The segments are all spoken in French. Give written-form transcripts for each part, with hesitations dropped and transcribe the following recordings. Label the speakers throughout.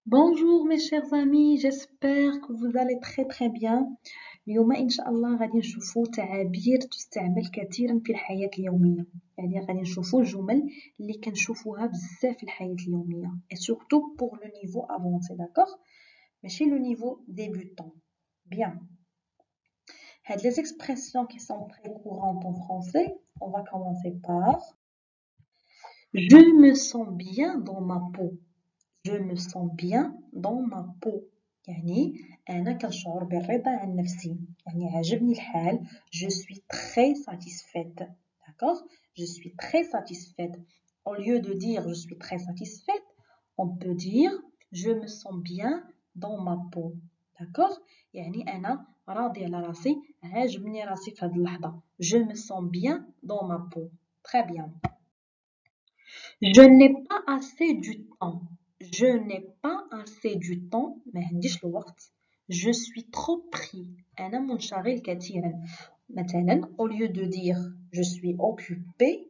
Speaker 1: Bonjour mes chers amis, j'espère que vous allez très bien. اليوم إن شاء الله غادي نشوفوا تعابير تستعمل كثيرا في الحياة اليومية. يعني غادي نشوفوا جمل اللي كنشوفوها بزاف في الحياة اليومية et surtout pour le niveau avancé, d'accord? ماشي le niveau débutant. Bien. هاد les expressions qui sont très courantes en français, on va commencer par je me sens bien dans ma peau. Je me sens bien dans ma peau. يعني أنا كنشعر بالرضا عن نفسي. يعني عجبني الحال. Je suis très satisfaite. D'accord? Je suis très satisfaite. Au lieu de dire je suis très satisfaite, on peut dire je me sens bien dans ma peau. D'accord? يعني أنا راضي على راسي. عجبني راسي في هذه اللحظة. Je me sens bien dans ma peau. Très bien. Je n'ai pas assez du temps. Je n'ai pas assez du temps. ما عنديش الوقت. Je suis trop pris. أنا منشغل كثيرا. مثلا au lieu de dire je suis occupé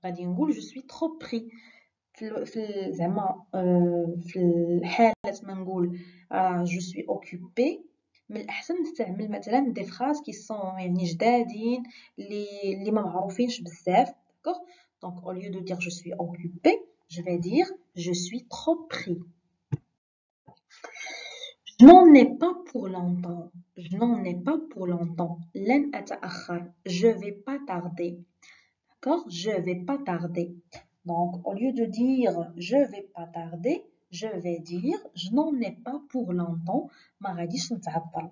Speaker 1: غادي نقول je suis trop pris. في زعما في الحالة ما نقول je suis occupé من الأحسن نستعمل مثلا des phrases qui sont يعني جدادين اللي ما معروفينش بزاف. D'accord? Donc au lieu de dire je suis occupé, je vais dire je suis trop pris. Je n'en ai pas pour longtemps. Je n'en ai pas pour longtemps. لن أتأخر. Je vais pas tarder. D'accord? Je vais pas tarder. Donc au lieu de dire je vais pas tarder, je vais dire je n'en ai pas pour longtemps. ما غاديش نتعطل.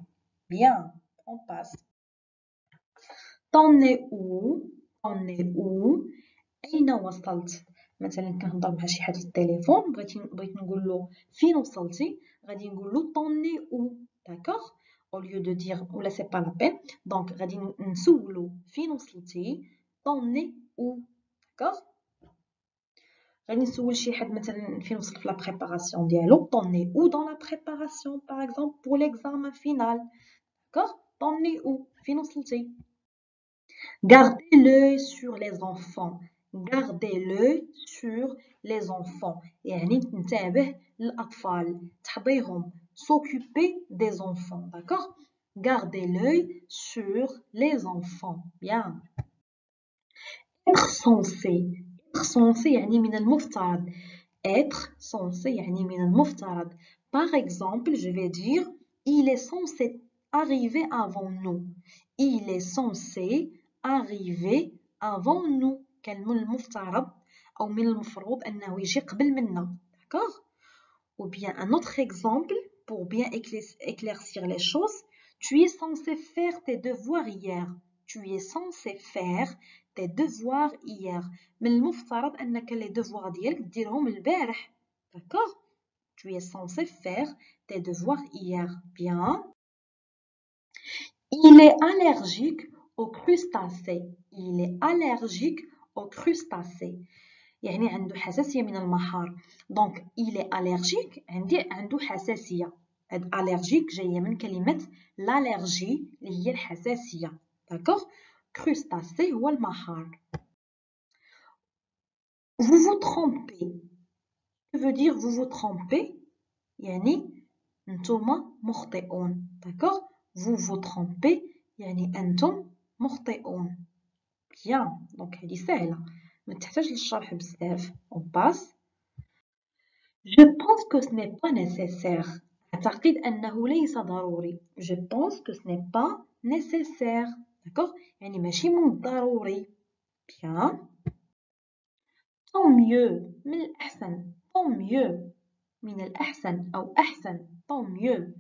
Speaker 1: Bien, on passe. T'en es où? T'en es où? أين وصلت؟ مثلا كنهضر مع شي حد في التليفون بغيت نقول له فين وصلتي غادي نقول له طون اي او. داكوغ au lieu de dire ولا سي با لا بين دونك غادي نسولو فين وصلتي طون اي او. داكوغ غادي نسول شي حد مثلا فين وصل في لا بريباراسيون ديالو طون اي او دون لا بريباراسيون باغ اكزومبل بور ليكزامان فينال. داكوغ طون اي او فين وصلتي. Gardez l'œil sur les enfants. Gardez l'œil sur les enfants. يعني ننتبه للأطفال تحضيهم. S'occuper des enfants. D'accord? Gardez l'œil sur les enfants. Bien. Être censé. Être censé يعني من المفترض. Être censé يعني من المفترض. Par exemple, je vais dire il est censé arriver avant nous. Il est censé arriver avant nous. كان من المفترض أو من المفروض أنه يجي قبل منا. D'accord? Ou bien un autre exemple pour bien éclaircir les choses. Tu es censé faire tes devoirs hier. Tu es censé faire tes devoirs hier. من المفترض أنك les devoirs ديالك ديرهم البارح. D'accord? Tu es censé faire tes devoirs hier. Bien. Il est allergique aux crustacés. Il est allergique aux crustacés. يعني عنده حساسية من المحار. Donc il est allergique عنده حساسية. هاد allergique جاية من كلمة l'allergie اللي هي الحساسية. D'accord? crustacé هو المحار. Vous vous trompez. Ça veut dire vous vous trompez يعني نتوما مخطئون. D'accord? Vous vous trompez يعني أنتم مخطئون. Bien. Donc هذه سهلة ما تحتاج للشرح بزاف. On passe. Je pense que ce n'est pas nécessaire. أعتقد أنه ليس ضروري. Je pense que ce n'est pas nécessaire. D'accord? يعني ماشي من الضروري. Bien. Tant mieux. من الأحسن. Tant mieux. من الأحسن أو أحسن. Tant mieux.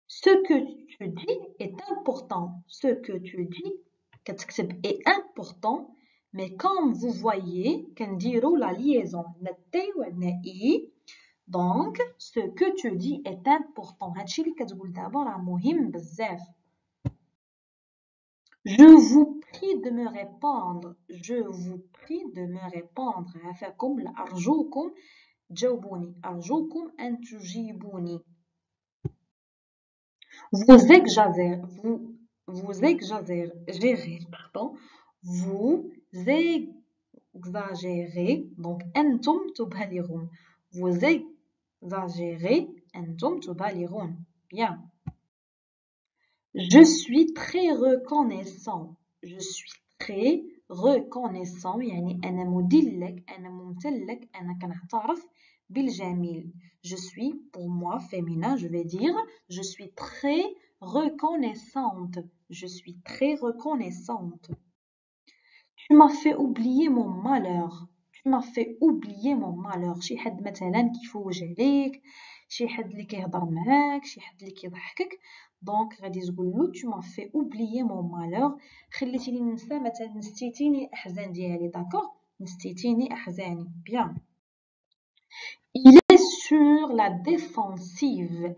Speaker 1: Ce que tu dis est important. Ce que tu dis كتكتب est important. Mais comme vous voyez, كنديرو la liaison. عندنا T وعندنا I. Donc, ce que tu dis est important. هادشي اللي كتقول دابا راه مهم بزاف. Je vous prie de me répondre. Je vous prie de me répondre. عافاكم أرجوكم تجاوبوني. أرجوكم أن تجيبوني. Vous exagérez. Vous exagérez. Pardon. Vous exagérez. Donc, أنتم تبالغون. Vous exagéré أنتم تبالغون. Bien. Je suis très reconnaissant. Je suis très reconnaissant يعني أنا مدلك أنا ممتلك أنا كنعترف بالجميل. Je suis pour moi féminin je vais dire je suis très reconnaissante. Je suis très reconnaissante. Tu m'as fait oublier mon malheur. Tu m'as fait oublier mon malheur. شي حد مثلا كيفوج عليك شي حد اللي كيهضر معاك شي حد اللي كيضحكك دونك غادي تقول tu m'as fait oublier mon malheur خليتيني ننسى مثلا نسيتيني الاحزان ديالي داكوغ نسيتيني احزاني bien. Il est sur la défensive.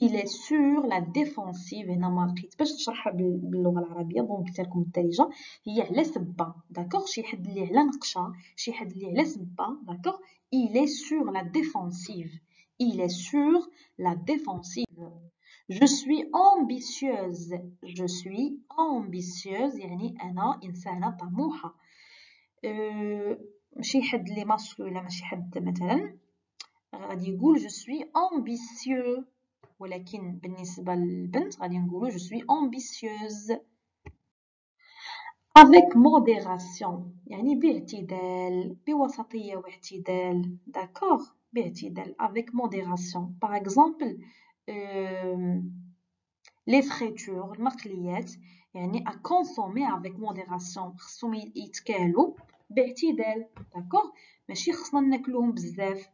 Speaker 1: Il est sur la défensive. هنا ما لقيت باش نشرحها باللغه العربيه دونك قلت لكم الدارجه هي على سبه داكوغ شي حد اللي على نقشه شي حد اللي على سبه داكوغ. Il est sur la défensive. Il est sur la défensive. Je suis ambitieuse. Je suis ambitieuse يعني أنا إنسانة طموحة. شي حد اللي ماسكولا ماشي حد مثلا غادي يقول je suis ambitieux ولكن بالنسبة للبنت غادي نقولو je suis ambitieuse. avec modération يعني باعتدال بوسطية واعتدال d'accord باعتدال avec modération. par exemple les fritures المقليات يعني à consommer avec modération خصهم يتكالوا باعتدال d'accord ماشي خصنا ناكلوهم بزاف.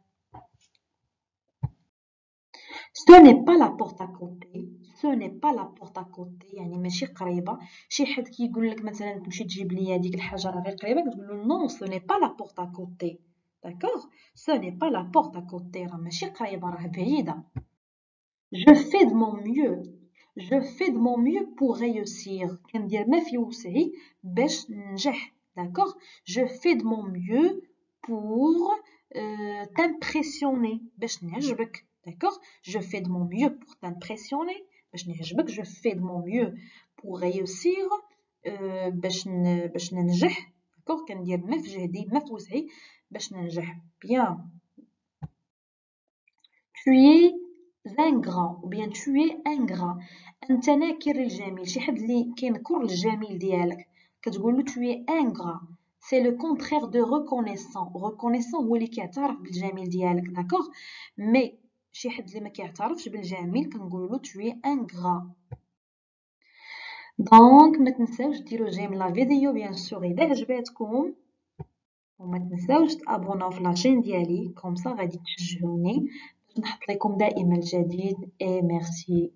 Speaker 1: Ce n'est pas la porte à côté. Ce n'est pas la porte à côté يعني ماشي قريبة. شي حد كيقول لك مثلا تمشي تجيب لي هذيك الحاجة راه غير قريبة كتقول له non ce n'est pas la porte à côté. d'accord ce n'est pas la porte à côté راه ماشي قريبة راه بعيدة. Je fais de mon mieux. Je fais de mon mieux pour réussir. كندير ما في وسعي باش ننجح. d'accord je fais de mon mieux pour t'impressionner باش نعجبك. d'accord je fais de mon mieux pour t'impressionner باش نعجبك. je fais de mon mieux pour réussir باش ننجح. d'accord كندير ما في جهدي ما في وسعي باش ننجح. bien. tu es ingrat ou bien tu es ingrat. انت ناكر الجميل شي حد اللي كينكر الجميل ديالك كتقول له tu es ingrat. c'est le contraire de reconnaissant. reconnaissant هو اللي كيعترف بالجميل ديالك d'accord mais شي حد اللي ما كيعترفش بالجميل كنقول له tu es ingrat. دونك ما تنساوش ديروا جيم لا فيديو بيان سور اذا عجباتكم وما تنساوش تابوناو في لاشين ديالي كومسا غادي تشجعوني باش نحط لكم دائما الجديد. اي ميرسي.